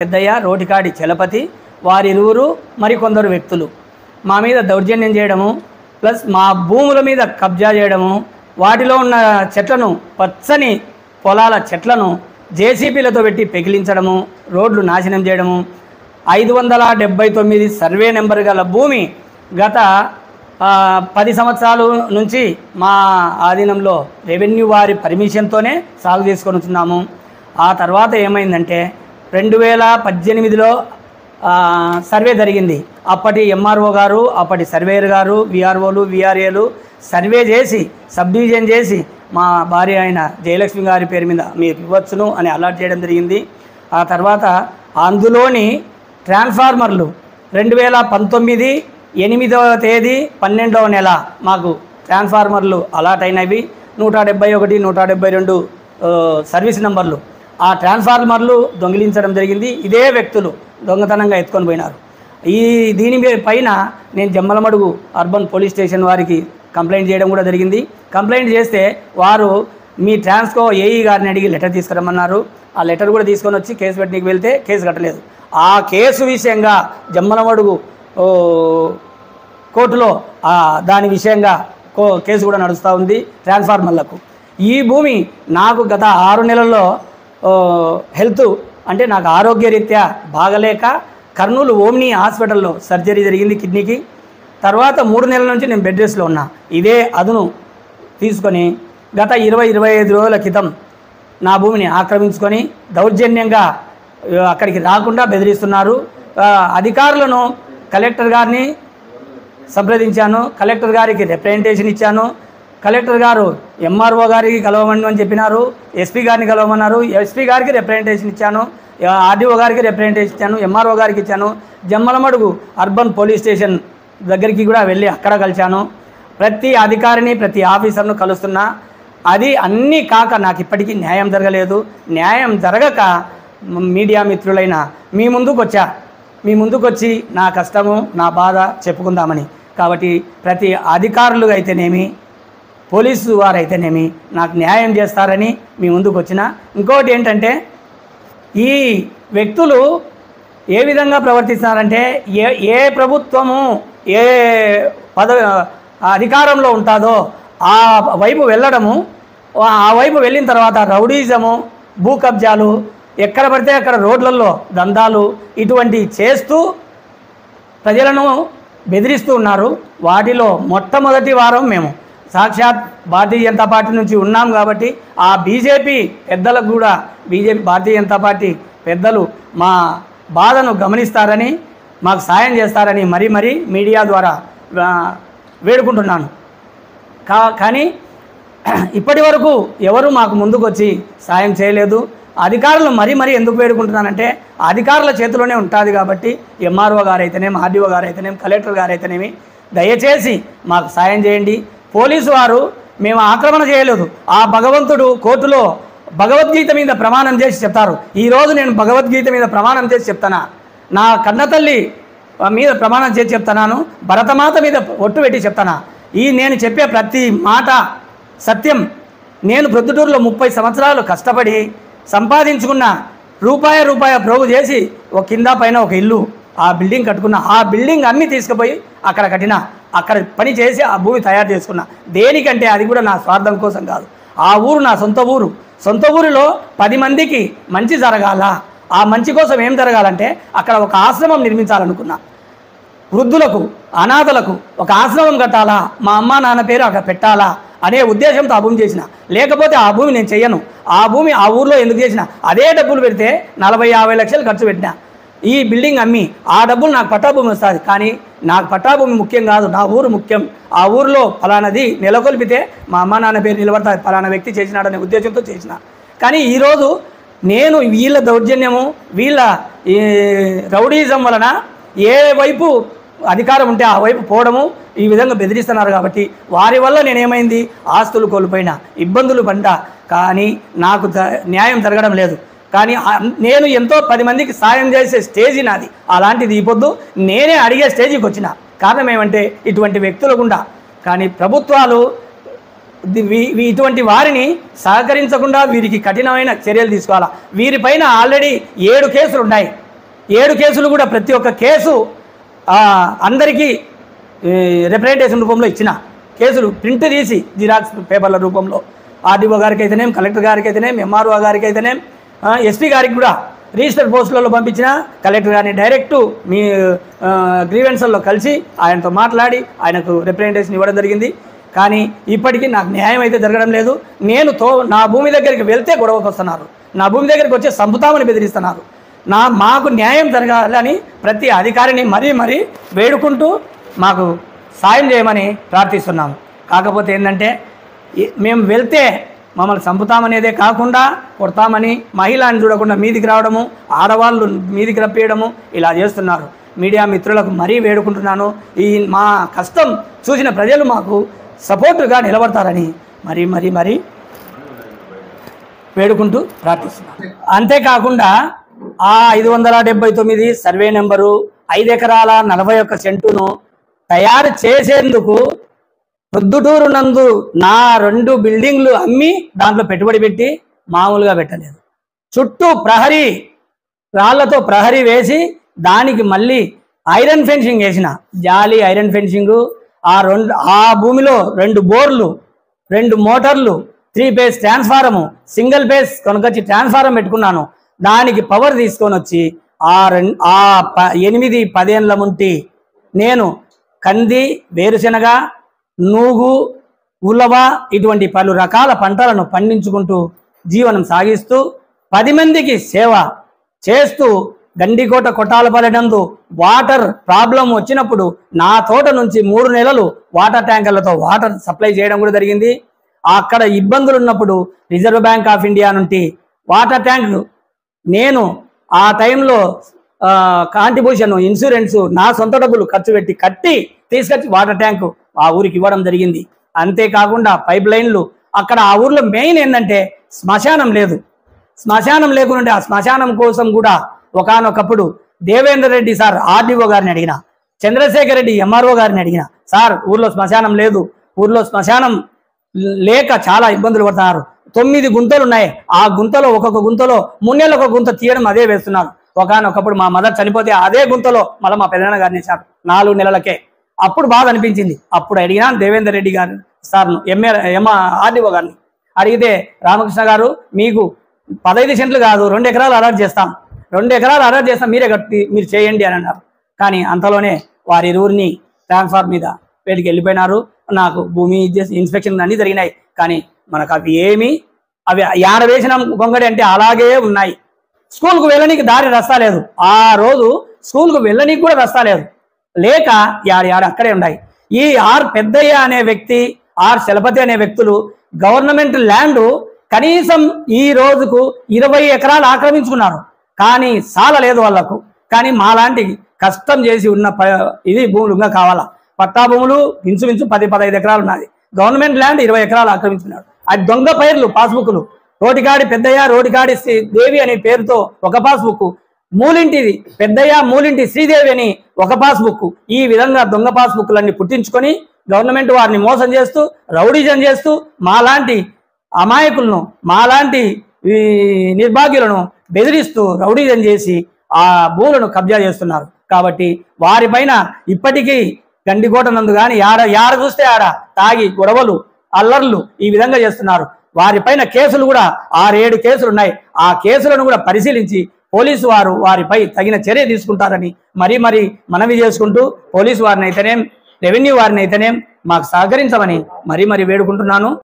పెద్దయ్య, రోటికాడి చలపతి, వారిరువురు మరికొందరు వ్యక్తులు మా మీద దౌర్జన్యం చేయడము, ప్లస్ మా భూముల మీద కబ్జా చేయడము, వాటిలో ఉన్న చెట్లను, పచ్చని పొలాల చెట్లను జేసీబీలతో పెట్టి పెకిలించడము, రోడ్లు నాశనం చేయడము, 579 సర్వే నెంబర్ గల భూమి గత 10 సంవత్సరాల నుంచి మా ఆధీనంలో రెవెన్యూ వారి పర్మిషన్తోనే సాగు చేసుకొని వచ్చినాము. ఆ తర్వాత ఏమైందంటే 2018లో సర్వే జరిగింది. అప్పటి ఎంఆర్ఓ గారు, అప్పటి సర్వేయర్ గారు, విఆర్ఓలు, విఆర్ఏలు సర్వే చేసి సబ్ డివిజన్ చేసి మా భార్య అయిన జయలక్ష్మి గారి పేరు మీద మీకు ఇవ్వచ్చును అని అలాట్ చేయడం జరిగింది. ఆ తర్వాత అందులోని ట్రాన్స్ఫార్మర్లు 2019 8వ తేదీ 12వ నెల మాకు ట్రాన్స్ఫార్మర్లు అలాట్ అయినవి. 171, 172 సర్వీస్ నెంబర్లు. ఆ ట్రాన్స్ఫార్మర్లు దొంగిలించడం జరిగింది. ఇదే వ్యక్తులు దొంగతనంగా ఎత్తుకొని పోయినారు. దీని పైన నేను జమ్మలమడుగు అర్బన్ పోలీస్ స్టేషన్ వారికి కంప్లైంట్ చేయడం కూడా జరిగింది. కంప్లైంట్ చేస్తే వారు మీ ట్రాన్స్కో ఏఈ గారిని అడిగి లెటర్ తీసుకురమ్మన్నారు. ఆ లెటర్ కూడా తీసుకొని వచ్చి కేసు పెట్టడానికి వెళ్తే కేసు కట్టలేదు. ఆ కేసు విషయంగా జమ్మలమడుగు కోర్టులో దాని విషయంగా కేసు కూడా నడుస్తూ ఉంది ట్రాన్స్ఫార్మర్లకు. ఈ భూమి నాకు గత 6 నెలల్లో హెల్త్ అంటే నాకు ఆరోగ్యరీత్యా బాగలేక కర్నూలు ఓమ్ని హాస్పిటల్లో సర్జరీ జరిగింది కిడ్నీకి. తర్వాత 3 నెలల నుంచి నేను బెడ్ రెస్ట్లో ఉన్నా. ఇదే అదును తీసుకొని గత 20-25 రోజుల క్రితం నా భూమిని ఆక్రమించుకొని దౌర్జన్యంగా అక్కడికి రాకుండా బెదిరిస్తున్నారు. అధికారులను కలెక్టర్ గారిని సంప్రదించాను. కలెక్టర్ గారికి రిప్రజెంటేషన్ ఇచ్చాను. కలెక్టర్ గారు ఎంఆర్ఓ గారికి కలవమని చెప్పినారు. ఎస్పీ గారిని కలవమన్నారు. ఎస్పీ గారికి రిప్రజెంటేషన్ ఇచ్చాను. ఆర్డీఓ గారికి రిప్రజెంటేషన్ ఇచ్చాను. ఎంఆర్ఓ గారికి ఇచ్చాను. జమ్మలమడుగు అర్బన్ పోలీస్ స్టేషన్ దగ్గరికి కూడా వెళ్ళి అక్కడ కలిశాను. ప్రతి అధికారిని, ప్రతి ఆఫీసర్ను కలుస్తున్నా. అది అన్నీ కాక నాకు ఇప్పటికీ న్యాయం జరగలేదు. న్యాయం జరగక మీడియా మిత్రులైన మీ ముందుకు వచ్చి నా కష్టము, నా బాధ చెప్పుకుందామని. కాబట్టి ప్రతి అధికారులు అయితేనేమి, పోలీసు వారైతేనేమి నాకు న్యాయం చేస్తారని మీ ముందుకు వచ్చిన. ఇంకోటి ఏంటంటే ఈ వ్యక్తులు ఏ విధంగా ప్రవర్తిస్తున్నారంటే ఏ ప్రభుత్వము ఏ అధికారంలో ఉంటుందో ఆ వైపు వెళ్ళడము, ఆ వైపు వెళ్ళిన తర్వాత రౌడీజము, భూ కబ్జాలు, ఎక్కడ పడితే అక్కడ రోడ్లలో దందాలు ఇటువంటి చేస్తూ ప్రజలను బెదిరిస్తూ ఉన్నారు. వాటిలో మొట్టమొదటి వారం మేము సాక్షాత్ భారతీయ జనతా పార్టీ నుంచి ఉన్నాం కాబట్టి ఆ బీజేపీ పెద్దలకు కూడా భారతీయ జనతా పార్టీ పెద్దలు మా బాధను గమనిస్తారని, మాకు సాయం చేస్తారని మరీ మీడియా ద్వారా వేడుకుంటున్నాను. కానీ ఇప్పటి వరకు ఎవరు మాకు ముందుకు వచ్చి సాయం చేయలేదు. అధికారులు మరీ ఎందుకు వేడుకుంటున్నానంటే అధికారుల చేతిలోనే ఉంటుంది కాబట్టి ఎంఆర్ఓ గారు అయితేనేమి, ఆర్డీఓ గారు అయితేనేమి, కలెక్టర్ గారు అయితేనేమి దయచేసి మాకు సాయం చేయండి. పోలీసు వారు మేము ఆక్రమణ చేయలేదు. ఆ భగవంతుడు కోర్టులో భగవద్గీత మీద ప్రమాణం చేసి చెప్తారు. ఈరోజు నేను భగవద్గీత మీద ప్రమాణం చేసి చెప్తానా, నా కన్నతల్లి మీద ప్రమాణం చేసి చెప్తున్నాను, భరతమాత మీద ఒట్టు పెట్టి చెప్తానా, నేను చెప్పే ప్రతి మాట సత్యం. నేను ప్రొద్దుటూరులో 30 సంవత్సరాలు కష్టపడి సంపాదించుకున్న రూపాయ ప్రోగు చేసి ఒక కింద పైన ఒక ఇల్లు, ఆ బిల్డింగ్ కట్టుకున్న. ఆ బిల్డింగ్ అన్నీ తీసుకుపోయి అక్కడ కట్టిన, అక్కడ పని చేసి ఆ భూమి తయారు చేసుకున్నా. దేనికంటే అది కూడా నా స్వార్థం కోసం కాదు. ఆ ఊరు నా సొంత ఊరిలో 10 మందికి మంచి జరగాల. ఆ మంచి కోసం ఏం జరగాలంటే అక్కడ ఒక ఆశ్రమం నిర్మించాలనుకున్నా. వృద్ధులకు, అనాథలకు ఒక ఆశ్రమం కట్టాలా, మా అమ్మ నాన్న పేరు అక్కడ పెట్టాలా అనే ఉద్దేశంతో ఆ భూమి చేసిన. లేకపోతే ఆ భూమి నేను చెయ్యను. ఆ భూమి ఆ ఊర్లో ఎందుకు చేసిన, అదే డబ్బులు పెడితే 40-50 లక్షలు ఖర్చు పెట్టినా ఈ బిల్డింగ్ అమ్మి ఆ డబ్బులు నాకు పట్టాభూమి వస్తుంది. కానీ నాకు పట్టాభూమి ముఖ్యం కాదు, నా ఊరు ముఖ్యం. ఆ ఊరిలో ఫలానది నెలకొల్పితే మా అమ్మ నాన్న పేరు నిలబడతాది, ఫలానా వ్యక్తి చేసినాడనే ఉద్దేశంతో చేసిన. కానీ ఈరోజు నేను వీళ్ళ దౌర్జన్యము, వీళ్ళ రౌడీజం వలన ఏ వైపు అధికారం ఉంటే ఆ వైపు పోవడము, ఈ విధంగా బెదిరిస్తున్నారు. కాబట్టి వారి వల్ల నేనేమైంది, ఆస్తులు కోల్పోయినా, ఇబ్బందులు పడ్డా, కానీ నాకు న్యాయం జరగడం లేదు. కానీ నేను ఎంతో 10 మందికి సాయం చేసే స్టేజీ నాది. అలాంటిది ఈ పొద్దు నేనే అడిగే స్టేజీకి వచ్చిన. కారణం ఏమంటే ఇటువంటి వ్యక్తుల గుండా. కానీ ప్రభుత్వాలు ఇటువంటి వారిని సహకరించకుండా వీరికి కఠినమైన చర్యలు తీసుకోవాలా. వీరిపైన ఆల్రెడీ 7 కేసులు ఉన్నాయి. 7 కేసులు కూడా ప్రతి ఒక్క కేసు అందరికీ రిప్రజెంటేషన్ రూపంలో ఇచ్చిన కేసులు ప్రింట్ తీసి జిరాక్స్ పేపర్ల రూపంలో ఆర్డీఓ గారికి అయితేనేం, కలెక్టర్ గారికి అయితేనేం, ఎంఆర్ఓ గారికి అయితేనేం, ఎస్పీ గారికి కూడా రిజిస్టర్ పోస్టులలో పంపించిన కలెక్టర్ గారిని డైరెక్టు మీ గ్రీవెన్సల్లో కలిసి ఆయనతో మాట్లాడి ఆయనకు రిప్రజెంటేషన్ ఇవ్వడం జరిగింది. కానీ ఇప్పటికీ నాకు న్యాయం అయితే జరగడం లేదు. నేను నా భూమి దగ్గరికి వెళ్తే గొడవకు వస్తున్నారు, నా భూమి దగ్గరికి వచ్చి సంపుతామని బెదిరిస్తున్నారు. మాకు న్యాయం జరగాలని ప్రతి అధికారిని మరీ వేడుకుంటూ మాకు సాయం చేయమని ప్రార్థిస్తున్నాము. కాకపోతే ఏంటంటే మేము వెళ్తే మమ్మల్ని చంపుతామనేదే కాకుండా కొడతామని, మహిళని చూడకుండా మీదికి రావడము, ఆడవాళ్ళు మీదికి రప్పేయడము ఇలా చేస్తున్నారు. మీడియా మిత్రులకు మరీ వేడుకుంటున్నాను, మా కష్టం చూసిన ప్రజలు మాకు సపోర్టుగా నిలబడతారని మరీ వేడుకుంటూ ప్రార్థిస్తున్నాను. అంతేకాకుండా ఆ 579 సర్వే నెంబరు 5 ఎకరాల 41 సెంటును తయారు చేసేందుకు ప్రొద్దుటూరు నందు నా 2 బిల్డింగ్లు అమ్మి దాంట్లో పెట్టుబడి పెట్టి మామూలుగా పెట్టలేదు. చుట్టూ ప్రహరీ రాళ్లతో ప్రహరీ వేసి దానికి మళ్ళీ ఐరన్ ఫెన్సింగ్ వేసిన, జాలి ఐరన్ ఫెన్సింగు. ఆ భూమిలో 2 బోర్లు, 2 మోటార్లు, 3 ఫేజ్ ట్రాన్స్ఫారము, సింగిల్ ఫేజ్ కొనుకొచ్చి ట్రాన్స్ఫారం పెట్టుకున్నాను. దానికి పవర్ తీసుకొని వచ్చి 8-10 ఏళ్ళ ముంటి నేను కంది, వేరుశెనగ, నూగు, ఉలవ ఇటువంటి పలు రకాల పంటలను పండించుకుంటూ జీవనం సాగిస్తూ 10 మందికి సేవ చేస్తూ గండికోట కొట్టాలపల్లి నందు వాటర్ ప్రాబ్లం వచ్చినప్పుడు నా తోట నుంచి 3 నెలలు వాటర్ ట్యాంకర్లతో వాటర్ సప్లై చేయడం కూడా జరిగింది. అక్కడ ఇబ్బందులు ఉన్నప్పుడు రిజర్వ్ బ్యాంక్ ఆఫ్ ఇండియా నుండి వాటర్ ట్యాంక్ నేను ఆ టైంలో కాంట్రిబ్యూషన్, ఇన్సూరెన్స్ నా సొంత డబ్బులు ఖర్చు పెట్టి కట్టి తీసుకొచ్చి వాటర్ ట్యాంకు ఆ ఊరికి ఇవ్వడం జరిగింది. అంతేకాకుండా పైప్ లైన్లు అక్కడ ఆ ఊర్లో మెయిన్ ఏంటంటే శ్మశానం లేదు. శ్మశానం లేకుండా ఆ శ్మశానం కోసం కూడా ఒకానొకప్పుడు దేవేంద్ర రెడ్డి సార్ ఆర్డీఓ గారిని అడిగిన, చంద్రశేఖర్ రెడ్డి ఎంఆర్ఓ గారిని అడిగిన, సార్ ఊర్లో శ్మశానం లేదు, ఊర్లో శ్మశానం లేక చాలా ఇబ్బందులు పడుతున్నారు. 9 గుంతలు ఉన్నాయి, ఆ గుంతలో ఒక్కొక్క గుంతలో 3 నెలలకు ఒక గుంత తీయడం అదే వేస్తున్నారు. ఒకనొకప్పుడు మా మదర్ చనిపోతే అదే గుంతలో మళ్ళీ మా పెదనాన్న గారిని వేశారు 4 నెలలకే. అప్పుడు బాధ అనిపించింది. అప్పుడు అడిగినా దేవేందర్ రెడ్డి గారు సార్ను ఆర్డీఓ గారిని అడిగితే, రామకృష్ణ గారు మీకు 15 సెంట్లు కాదు 2 ఎకరాలు అలాట్ చేస్తాం, 2 ఎకరాలు అలాట్ చేస్తాం, మీరే కట్టి మీరు చేయండి అని అన్నారు. కానీ అంతలోనే వారి ఇరువురిని ట్రాన్స్ఫార్ మీద వేటికి వెళ్ళిపోయినారు. నాకు భూమి ఇన్స్పెక్షన్ అన్నీ జరిగినాయి. కానీ మనకు అవి వేసిన గొంగడి అంటే అలాగే ఉన్నాయి. స్కూల్కు వెళ్ళనీకి దారి రస్తా లేదు. ఆ రోజు స్కూల్కు వెళ్ళనీకి కూడా రస్తా లేదు, లేక అక్కడే ఉన్నాయి. ఈ పెద్దయ్య అనే వ్యక్తి, చలపతి అనే వ్యక్తులు గవర్నమెంట్ ల్యాండ్ కనీసం ఈ రోజుకు 20 ఎకరాలు ఆక్రమించుకున్నారు. కానీ సాలలేదు వాళ్లకు. కానీ మాలాంటి కష్టం చేసి ఉన్న ఇది భూములు ఇంకా కావాలా. పట్టా భూములు ఇంచుమించు 10-15 ఎకరాలు ఉన్నది. గవర్నమెంట్ ల్యాండ్ 20 ఎకరాలు ఆక్రమించుకున్నాడు. అది దొంగ పేర్లు పాస్బుక్లు. రోటికాడి పెద్దయ్య, రోటికాడి దేవి అనే పేరుతో ఒక పాస్బుక్, మూలింటిది పెద్దయ్య, మూలింటి శ్రీదేవి అని ఒక పాస్బుక్. ఈ విధంగా దొంగ పాస్బుక్లన్నీ పుట్టించుకొని గవర్నమెంట్ వారిని మోసం చేస్తూ, రౌడీజం చేస్తూ, మాలాంటి అమాయకులను, మాలాంటి నిర్భాగ్యులను బెదిరిస్తూ రౌడీజం చేసి ఆ భూములను కబ్జా చేస్తున్నారు. కాబట్టి వారిపైన ఇప్పటికీ గండికోట నందు కానీ యాడ చూస్తే ఆడ తాగి గొడవలు, అల్లర్లు ఈ విధంగా చేస్తున్నారు. వారిపైన కేసులు కూడా 6-7 కేసులు ఉన్నాయి. ఆ కేసులను కూడా పరిశీలించి పోలీసు వారు వారిపై తగిన చర్య తీసుకుంటారని మరీ మనవి చేసుకుంటూ, పోలీసు వారిని అయితేనేం, రెవెన్యూ వారిని అయితేనేం మాకు సహకరించమని మరీ వేడుకుంటున్నాను.